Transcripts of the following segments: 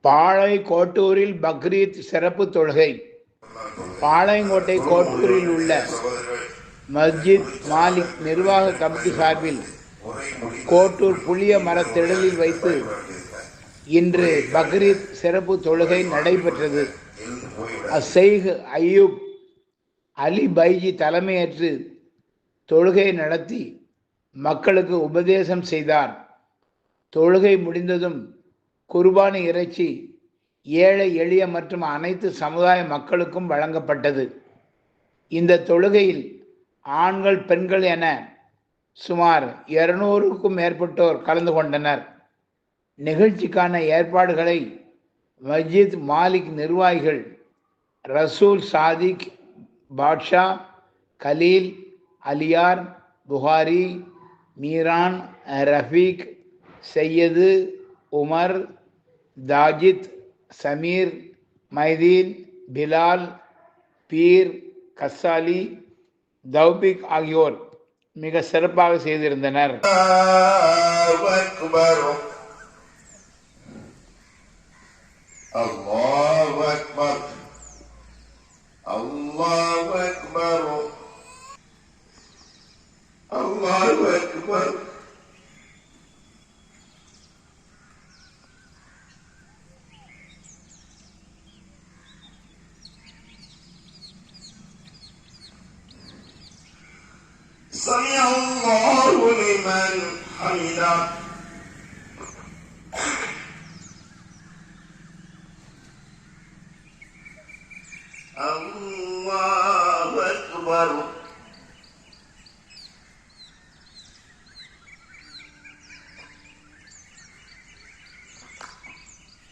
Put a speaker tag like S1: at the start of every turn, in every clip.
S1: பாளை கோட்டூரில் பக்ரீத் சிறப்பு தொழுகை. பாளையங்கோட்டை கோட்டூரில் உள்ள மஸ்ஜித் மாலிக் நிர்வாக கமிட்டி சார்பில் கோட்டூர் புளிய மரத்திடலில் வைத்து இன்று பக்ரீத் சிறப்பு தொழுகை நடைபெற்றது. அஷேக் அய்யூப் அலி பைஜி தலைமையேற்று தொழுகை நடத்தி மக்களுக்கு உபதேசம் செய்தார். தொழுகை முடிந்ததும் குர்பானி இறைச்சி ஏழை எளிய மற்றும் அனைத்து சமுதாய மக்களுக்கும் வழங்கப்பட்டது. இந்த தொழுகையில் ஆண்கள் பெண்கள் என சுமார் 200க்கும் மேற்பட்டோர் கலந்து கொண்டனர். நிகழ்ச்சிக்கான ஏற்பாடுகளை மஸ்ஜித் மாலிக் நிர்வாகிகள் ரசூல் சாதிக், பாட்ஷா, கலீல், அலியார், புகாரி, மீரான், ரஃபீக், சையது, உமர், தாஜித், சமீர், மைதீன், பிலால், பீர், கசாலி, தௌபிக் ஆகியோர் மிக சிறப்பாக செய்திருந்தனர்.
S2: அல்லாஹு அக்பர், அல்லாஹு அக்பர், அல்லாஹு அக்பர். سمع الله لمن حمده. الله أكبر.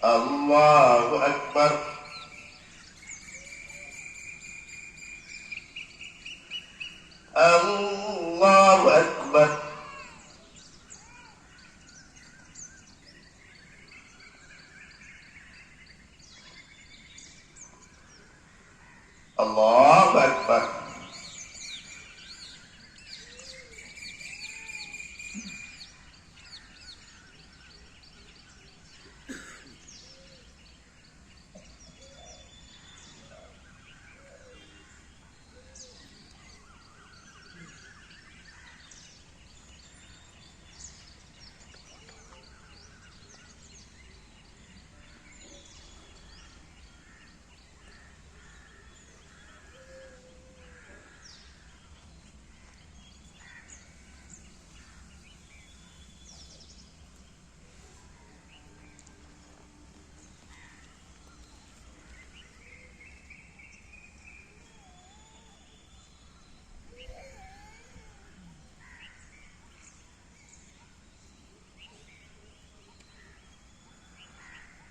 S2: الله أكبر. الله أكبر. الله أكبر.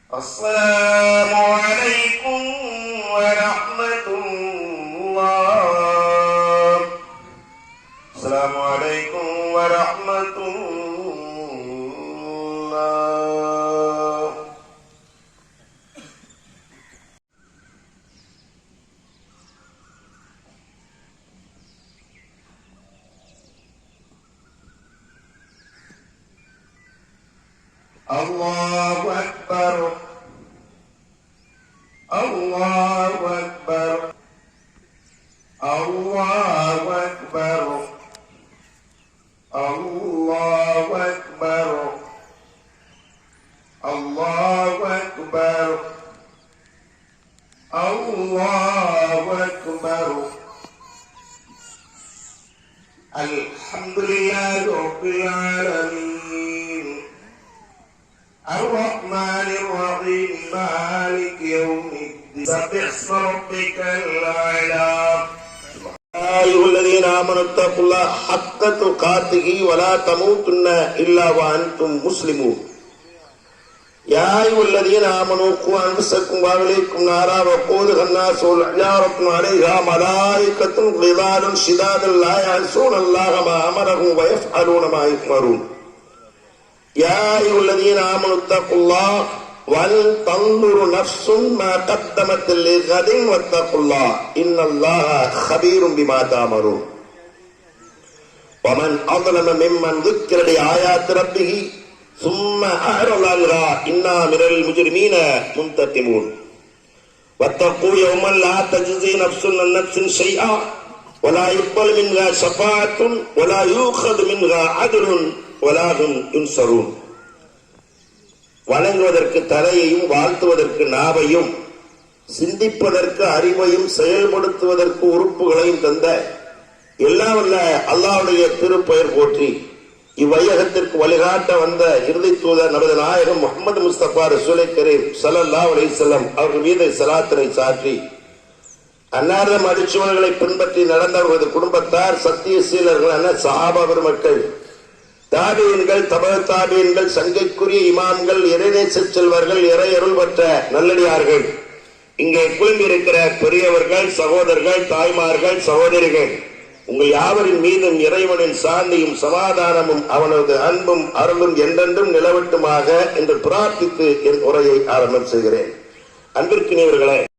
S2: السلام عليكم ورحمة الله. السلام عليكم ورحمة الله. الله أكبر. الله أكبر. الله أكبر. الله أكبر. الله أكبر. الله أكبر. الحمد لله رب العالمين الرحمن الرحيم مالك يوم الدين سبح اسم ربك الأعلى. يا أيها الذين آمنوا اتقوا الله حق تقاته ولا تموتن إلا وأنتم مسلمون. يا أيها الذين آمنوا قوا أنفسكم وأهليكم نارا وقودها الناس والحجارة عليها ملائكة غلاظ شداد لا يعصون الله ما أمرهم ويفعلون ما يؤمرون. يا أيها الذين آمنوا اتقوا الله ولتنظر نفس ما قدمت لغد واتقوا الله إن الله خبير بما تعملون. ومن أظلم ممن ذكر بآيات ربه ثم أعرض عنها إنا من المجرمين منتقمون واتقوا يوما لا تجزي نفس عن نفس شيئا ولا يقبل منها شفاعة ولا يؤخذ منها عدل ولا هم ينصرون. வணங்குவதற்கு தலையையும் வாழ்த்துவதற்கு நாவையும் சிந்திப்பதற்கு அறிவையும் செயல்படுத்துவதற்கு உறுப்புகளையும் தந்த எல்லாம் வல்ல அல்லாஹ்வுடைய திருப்பெயர் போற்றி இவ்வையகத்திற்கு வழிகாட்ட வந்த இறுதி தூதர் நமது நாயகம் முஹம்மது முஸ்தபா ரசூலை கரீம் ஸல்லல்லாஹு அலைஹி வஸல்லம் அவர்கள் மீது ஸலாத்தினை சாற்றி அன்னார்தம் அடிச்சுவர்களை பின்பற்றி நடந்தவர்களது குடும்பத்தார் சத்திய சீலர்களான சஹாபா பெருமக்கள் தாபீன்கள் தபா தாபீன்கள் சங்கைக்குரிய இமாம்கள் இறைநேச செல்வர்கள் இறை அருள் பெற்ற நல்லடியார்கள் இங்கே குழுமியிருக்கிற பெரியவர்கள் சகோதரர்கள் தாய்மார்கள் சகோதரிகள் உங்கள் யாவரின் மீதும் இறைவனின் சாந்தியும் சமாதானமும் அவனது அன்பும் அருளும் என்றென்றும் நிலவட்டுமாக என்று பிரார்த்தித்து என் உரையை ஆரம்பம் செய்கிறேன். அன்பிற்கினியவர்களே,